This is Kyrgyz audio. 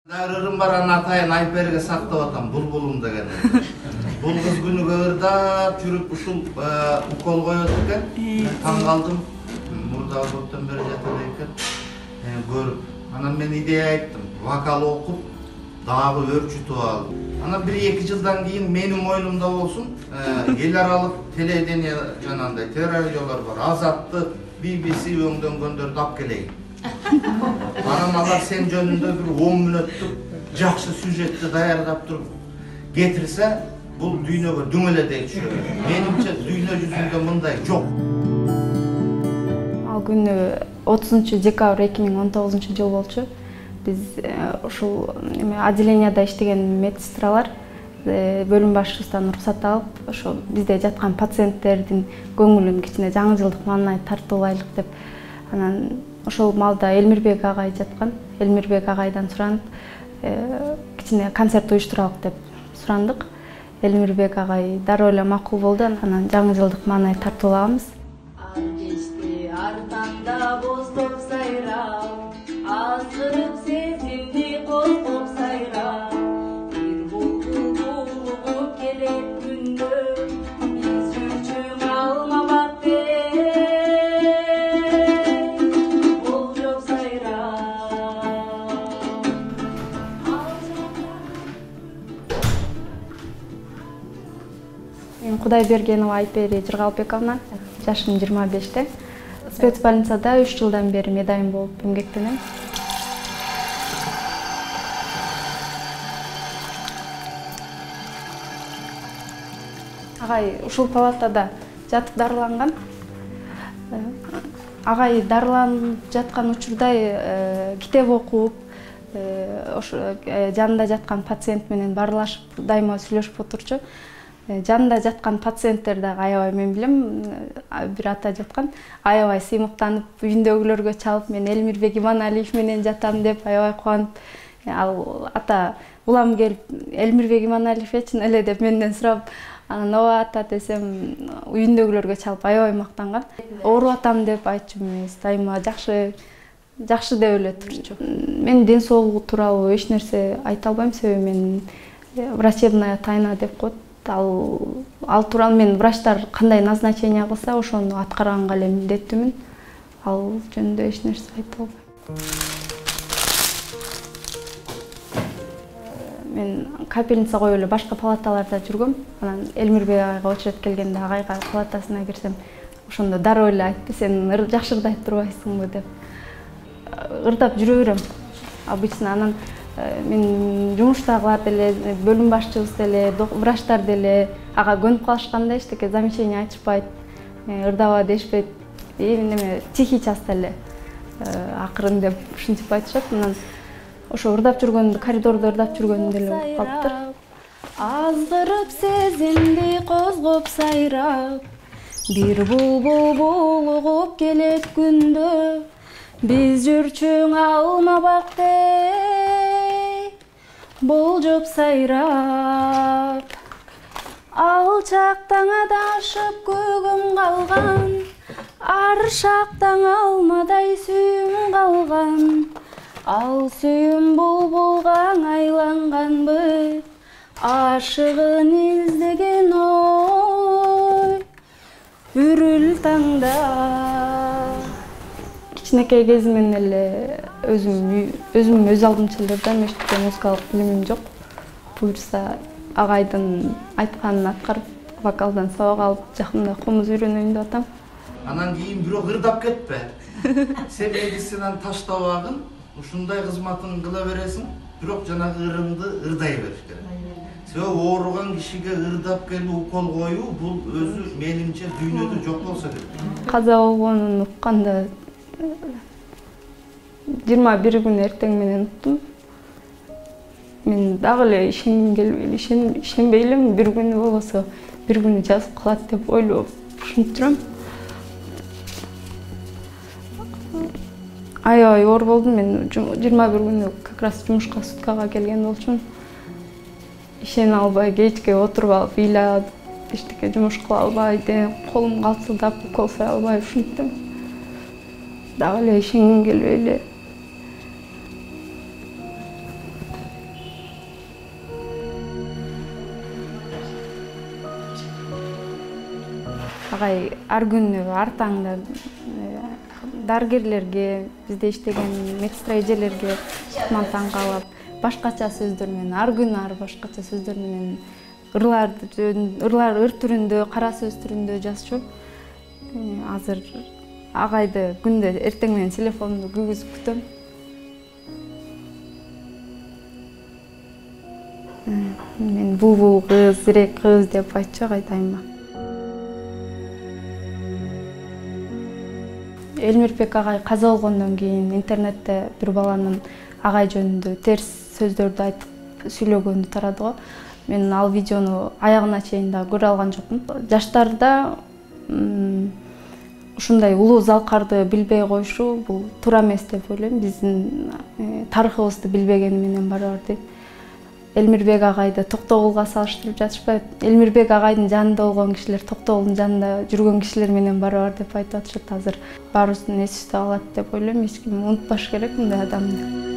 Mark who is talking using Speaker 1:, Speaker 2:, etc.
Speaker 1: Ырым баран атайын Айперге сактап атам, булбулум деген. Бул кыз күнүгө ырдап жүрүп ушул укол коет экен. Таң калдым. Мурда көптөн бери жатат экен. Көрүп. Анан мен идея айттым. Вокал окуп, дагы өрчүтүп алып. Анан 1-2 жылдан кийин менин мойнумда болсун, эл аралык телевидение жанагындай телерадиолор бар. Азатты, BBC өңдөнгөндөрдү алып келейин. Анан алар сен жөнүндө бир 10 мүнөттүк жакшы сюжетти даярдап туруп кетирсе, бул дүйнөгө дүң эле дей түшөт. Менимче дүйнө жүзүндө мындай жок.
Speaker 2: Ал күнү 30-декабрь 2019 жыл болчу. Биз ушул отделенияда иштеген медсестралар бөлүм башчысынан уруксат алып, ошо бизде жаткан пациенттердин көңүлүн кичине жаңы жылдык маанай тартуулайлык деп, анан ошол маалда Элмирбек агай жаткан. Элмирбек агайдан суранып, кичине концерт уюштуралык деп сурандык. Элмирбек агай дароо эле макул болду. Анан жаңы жылдык маанай тартуулаганбыз. Артанда боздоп сайрап, азгырып сезимди козгоп сайрап, бир булбул булуп келет күндө, биз жүрчүң алмабак болжоп сайрап. Мен Кудайбергенова Айпери Жыргалбековна, жашым 25-те. Спецбольницада 3 жылдан бери медайым болуп эмгектенем. Агай ушул палатада жатып дарыланган. Агай дарыланып жаткан учурда китеп окуп, ошо жанында жаткан пациент менен баарлашып, дайыма сүйлөшүп отурчу. Жанында жаткан пациенттер дагы аябай мен билем, бир ата жаткан, аябай сыймыктанып, үйүндөгүлөргө чалып, мен Элмирбек Иманалиев менен жатам деп аябай кубанып, ал ата улам келип, Элмирбек Иманалиев чын эле деп менден сурап, анан ооба ата десем, үйүндөгүлөргө чалып аябай мактанган. Ооруп атам деп айтчу эмес, дайыма жакшы деп эле турчу. Мен ден соолугу тууралуу эч нерсе айта албайм, себеби мен врачебная тайна деп коет. Ал тууралуу мен врачтар кандай назначение кылса, ошону аткарганга эле милдеттүүмүн. Ал жөнүндө эч нерсе айта албайм. Мен капельница коюп эле башка палаталарда жүргөм. Анан Элмирбек агайга очередь келгенде агайга палатасына кирсем, ошондо дароо эле айтты, сен жакшы ырдайт турбайсыңбы деп. Ырдап жүрө берем обычно. Анан мен жумуштагылар деле, бөлүм башчыбыз деле, врачтар деле ага көнүп калышканда эчтеке замечание айтышпайт, ырдаба дешпейт. Эми тихий часто эле акырын деп ушинтип айтышат. Анан ошо ырдап жүргөндө, коридордо ырдап жүргөндө эле болуп калыптыр. Азгырып сезимди козгоп сайрап, бир булбул булугуп келет күндө, биз жүрчүң алмабактай болжоп сайрап. Алчактан адашып көгүм калган, аршактан алмадай сүйүм калган. Ал сүйүм булбулга айланганбы, ашыгын издеген ой үрүл таңда. Кичинекей кезимден эле өзүм өз алдымча эле ырдайм, эчтеке музыкалык билимим жок. Буюрса агайдын айтканын аткарып, вокалдан сабак алып, жакында комуз үйрөнөйүн деп атам.
Speaker 1: Анан кийин бирок ырдап кетпе. Сен медицинаны таштабагын, ушундай кызматын кыла бересиң, бирок жанагы ырыңды ырдай бериш керек. Себеби ооруган кишиге ырдап келип укол коюу бул өзү менимче дүйнөдө жок болсо керек. Каза
Speaker 2: болгонун укканда 21 күн эртең менен уктум. Мен дагы эле ишенбей элем, бир күнү болбосо бир күнү жазып калат деп ойлоп ушинтип жүрөм. Аябай оор болдум. Мен 21 күнү как раз жумушка суткага келген болчумун. Ишене албай, кечке отуруп алып, ыйлап, эчтеке жумуш кыла албай, колум калтылдап, укол сая албай ушинттим. Дагы эле ишенгим келбей эле агай ар күнү ар таңда дарыгерлерге, бизде иштеген медсестра эжелерге таң калып, башкача сөздөр менен, ар күнү ар башкача сөздөр менен ырлар ыр түрүндө, кара сөз түрүндө жазышып, азыр агайды күндө эртең менен телефонумду күйгүзүп күтөм. Мен бул кыз, ирек кыз деп айтчу агай дайыма. Элмирбек агай каза болгондон кийин интернетте бир баланын агай жөнүндө терс сөздөрдү айтып сүйлөгөнү тарады го. Мен ал видеону аягына чейин да көрө алган жокмун. Жаштарда ушундай улуу залкарды билбей коюшу бул туура эмес деп ойлойм. Биздин тарыхыбызды билбегени менен барабар дейт. Элмирбек агайды Токтогулга салыштырып жатышпайбы? Элмирбек агайдын жанында болгон кишилер Токтогулдун жанында жүргөн кишилер менен барабар деп айтып атышат. Азыр баарыбыздын эсибизде калат деп ойлойм. Эч ким унутпаш керек мындай адамды.